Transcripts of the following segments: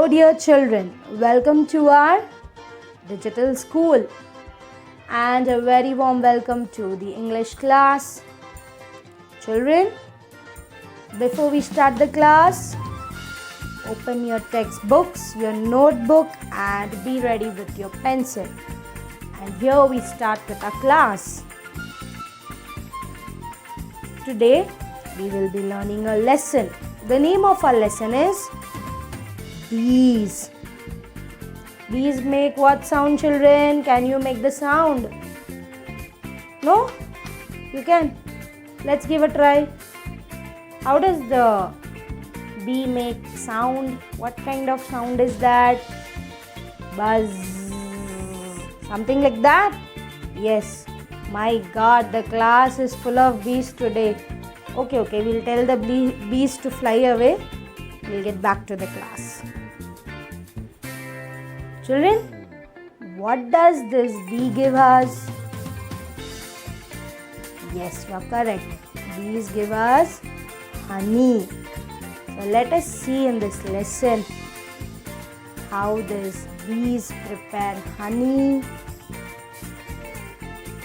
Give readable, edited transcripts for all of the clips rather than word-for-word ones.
Hello dear children, welcome to our digital school and a very warm welcome to the English class. Children, before we start the class, open your textbooks, your notebook and be ready with your pencil. And here we start with our class. Today we will be learning a lesson. The name of our lesson is Bees. Bees make what sound, children? Can you make the sound? No? You can. Let's give a try. How does the bee make sound? What kind of sound is that? Buzz. Something like that? Yes. My God, the class is full of bees today. Okay, we'll tell the bees to fly away. We'll get back to the class. Children, what does this bee give us? Yes, you are correct. Bees give us honey. So let us see in this lesson how these bees prepare honey.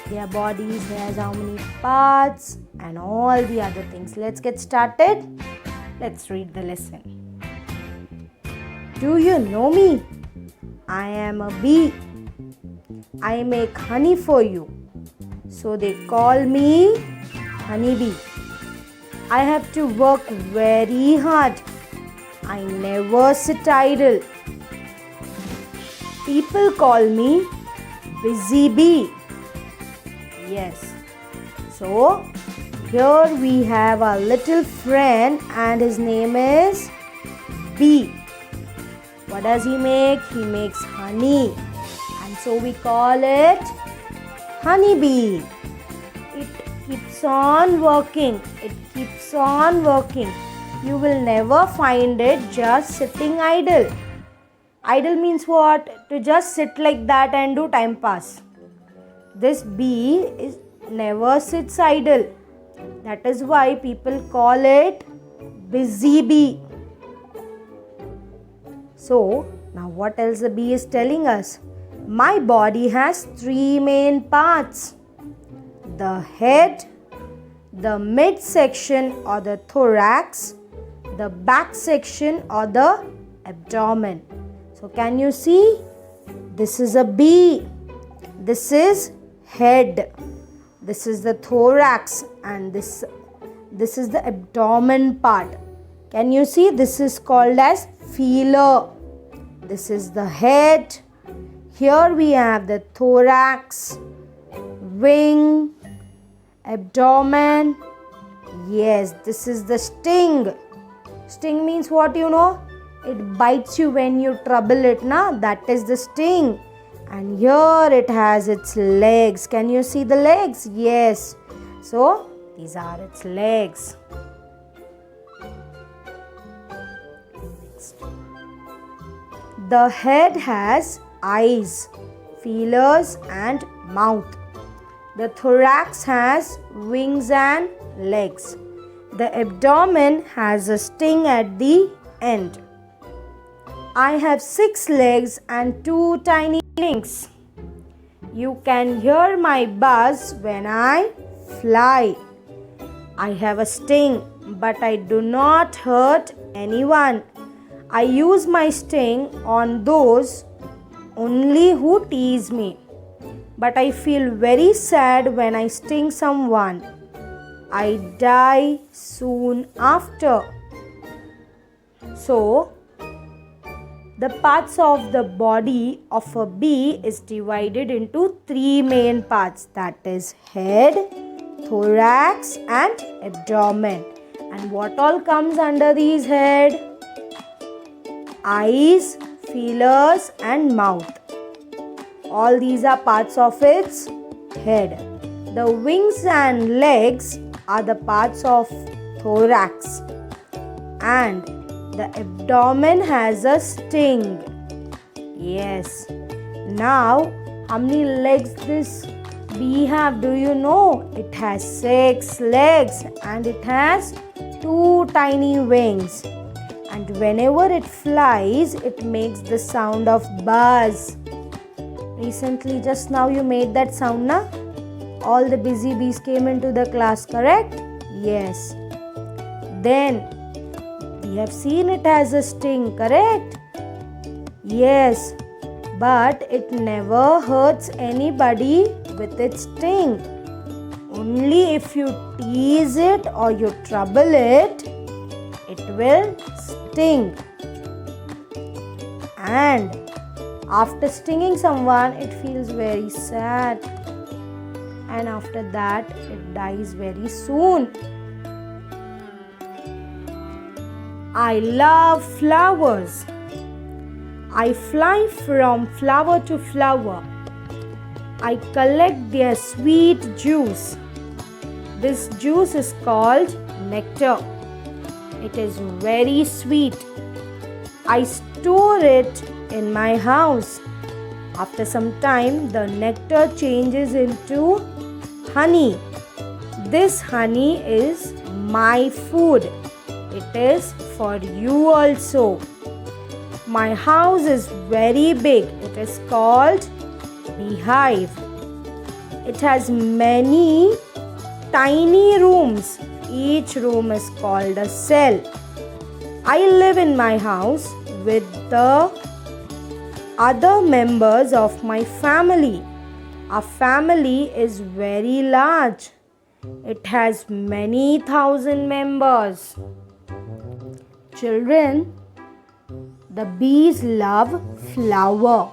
Their bodies has how many parts and all the other things. Let's get started. Let's read the lesson. Do you know me? I am a bee. I make honey for you. So they call me honeybee. I have to work very hard. I never sit idle. People call me busy bee. Yes. So here we have our little friend and his name is bee. What does he make? He makes honey. And so we call it honeybee. It keeps on working. It keeps on working. You will never find it just sitting idle. Idle means what? To just sit like that and do time pass. This bee never sits idle. That is why people call it busy bee. So, now what else the bee is telling us? My body has three main parts. The head, the midsection or the thorax, the back section or the abdomen. So, can you see? This is a bee. This is head. This is the thorax and this is the abdomen part. Can you see? This is called as feeler. This is the head. Here we have the thorax, wing, abdomen. Yes, this is the sting. Sting means what, you know? It bites you when you trouble it, na? That is the sting. And here it has its legs. Can you see the legs? Yes. So, these are its legs. The head has eyes, feelers and mouth. The thorax has wings and legs. The abdomen has a sting at the end. I have 6 legs and 2 tiny wings. You can hear my buzz when I fly. I have a sting, but I do not hurt anyone. I use my sting on those only who tease me. But I feel very sad when I sting someone. I die soon after. So, the parts of the body of a bee is divided into 3 main parts. That is head, thorax and abdomen. And what all comes under these head? Eyes, feelers and mouth. All these are parts of its head. The wings and legs are the parts of thorax. And the abdomen has a sting. Yes. Now, how many legs this bee have? Do you know? It has 6 legs and it has 2 tiny wings. And but whenever it flies, it makes the sound of buzz. Recently, just now you made that sound, na? All the busy bees came into the class, correct? Yes. Then, we have seen it as a sting, correct? Yes, but it never hurts anybody with its sting. Only if you tease it or you trouble it, it will sting. And after stinging someone, it feels very sad. And after that, it dies very soon. I love flowers. I fly from flower to flower. I collect their sweet juice. This juice is called nectar. It is very sweet. I store it in my house. After some time, the nectar changes into honey. This honey is my food. It is for you also. My house is very big. It is called beehive. It has many tiny rooms. Each room is called a cell. I live in my house with the other members of my family. Our family is very large. It has many thousand members. Children, the bees love flower.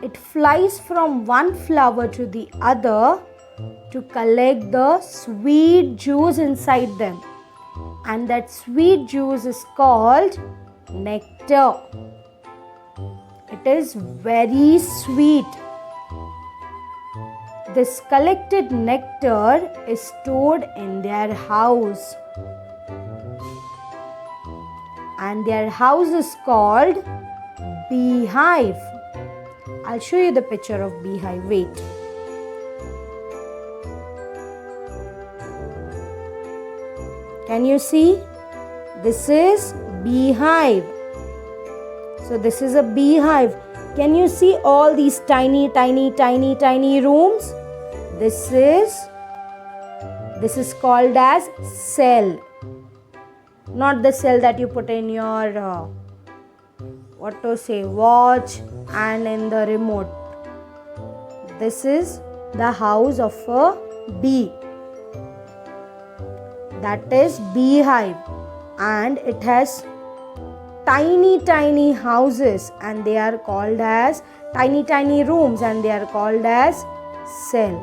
It flies from one flower to the other to collect the sweet juice inside them. And that sweet juice is called nectar. It is very sweet. This collected nectar is stored in their house. And their house is called beehive. I'll show you the picture of beehive. Wait. Can you see? This is beehive. So this is a beehive. Can you see all these tiny rooms? This is called as cell. Not the cell that you put in your watch and in the remote. This is the house of a bee. That is beehive, and it has tiny houses, and they are called as tiny rooms, and they are called as cell.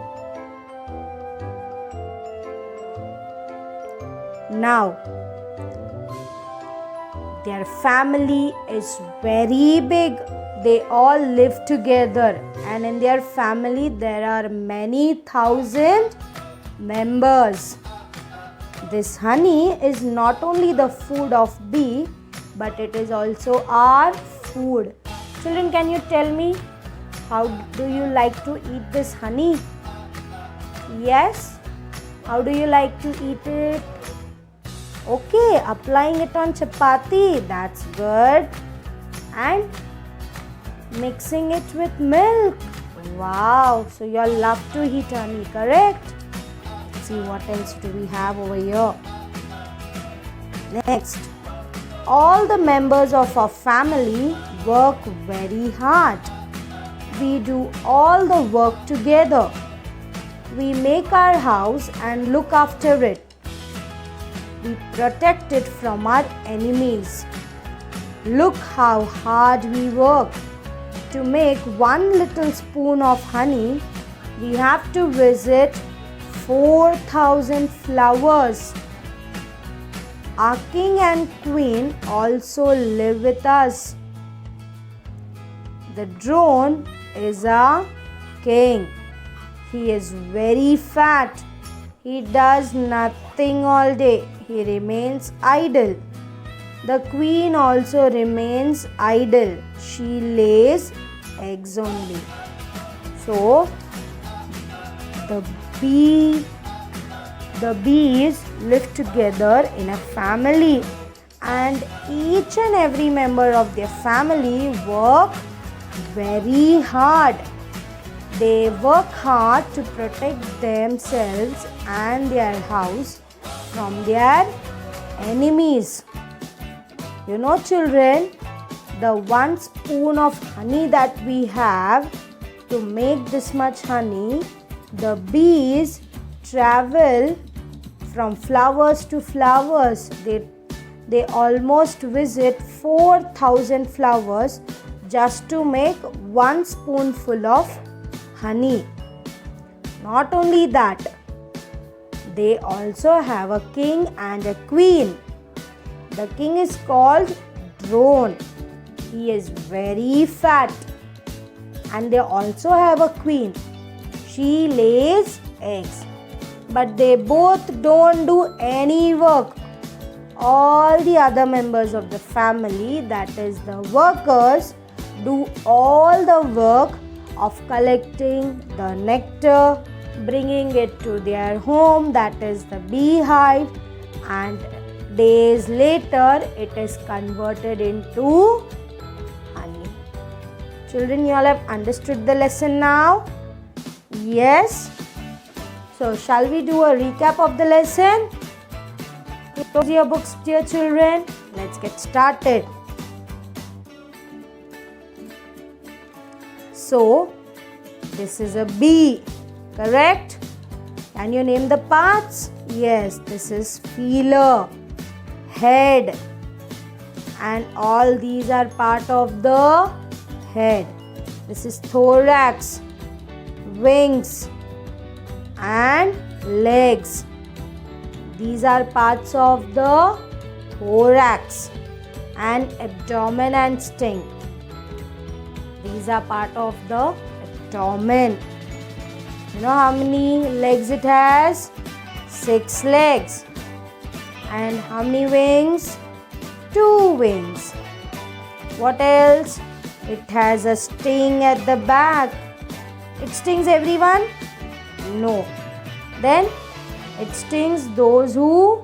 Now, their family is very big. They all live together, and in their family there are many thousand members. This honey is not only the food of bee, but it is also our food. Children, can you tell me, how do you like to eat this honey? Yes? How do you like to eat it? Okay, applying it on chapati, that's good. And mixing it with milk. Wow, so you all love to eat honey, correct? Let's see what else do we have over here. Next, all the members of our family work very hard. We do all the work together. We make our house and look after it. We protect it from our enemies. Look how hard we work. To make one little spoon of honey, we have to visit 4,000 flowers. Our king and queen also live with us. The drone is our king. He is very fat. He does nothing all day. He remains idle. The queen also remains idle. She lays eggs only. So, the bees live together in a family, and each and every member of their family work very hard. They work hard to protect themselves and their house from their enemies. You know, children, the 1 spoon of honey that we have, to make this much honey, the bees travel from flowers to flowers. They almost visit 4,000 flowers just to make 1 spoonful of honey. Not only that, they also have a king and a queen. The king is called Drone. He is very fat. And they also have a queen. She lays eggs. But they both don't do any work. All the other members of the family, that is the workers, do all the work of collecting the nectar, bringing it to their home, that is the beehive, and days later it is converted into honey. Children, you all have understood the lesson now? Yes? So, shall we do a recap of the lesson? Close your books, dear children. Let's get started. So, this is a bee, correct? Can you name the parts? Yes, this is feeler, head, and all these are part of the head. This is thorax, wings, and legs. These are parts of the thorax, and abdomen and sting. These are part of the abdomen. You know how many legs it has? 6 legs. And how many wings? 2 wings. What else? It has a sting at the back. It stings everyone? No. Then it stings those who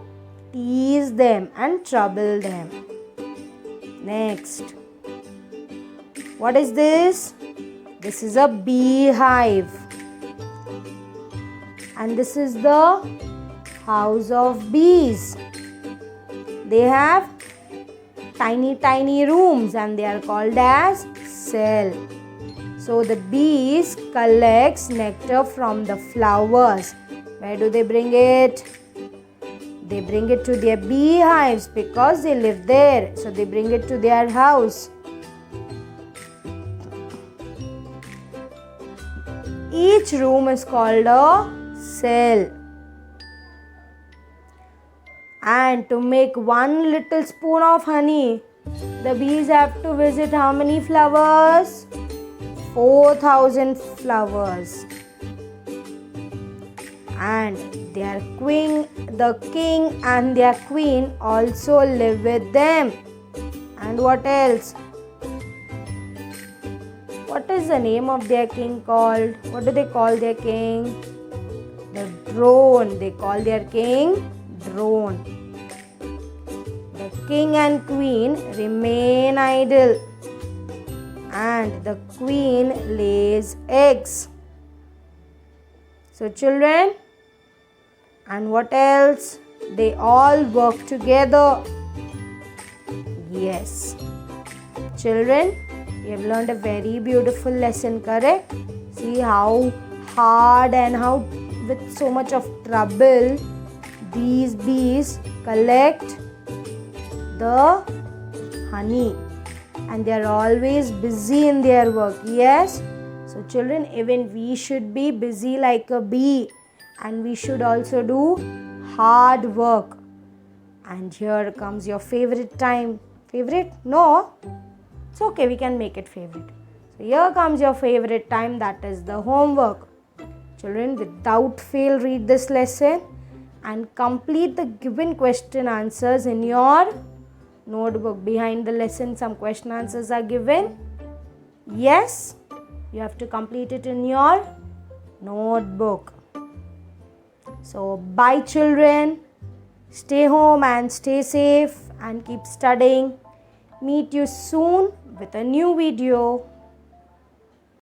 tease them and trouble them. Next. What is this? This is a beehive. And this is the house of bees. They have tiny rooms and they are called as cell. So the bees collects nectar from the flowers. Where do they bring it? They bring it to their beehives because they live there. So they bring it to their house. Each room is called a cell. And to make 1 little spoon of honey, the bees have to visit how many flowers? 4,000 flowers. And the king and their queen also live with them. And what else? What is the name of their king called? What do they call their king? The drone. They call their king Drone. The king and queen remain idle. And the queen lays eggs. So children, and what else? They all work together. Yes. Children, you have learned a very beautiful lesson, correct? See how hard and how with so much of trouble these bees collect the honey. And they are always busy in their work. Yes? So children, even we should be busy like a bee. And we should also do hard work. And here comes your favorite time. Favorite? No? It's okay, we can make it favorite. So here comes your favorite time, that is the homework. Children, without fail read this lesson and complete the given question answers in your notebook. Behind the lesson some question answers are given. Yes, you have to complete it in your notebook. So bye children. Stay home and stay safe and keep studying. Meet you soon with a new video.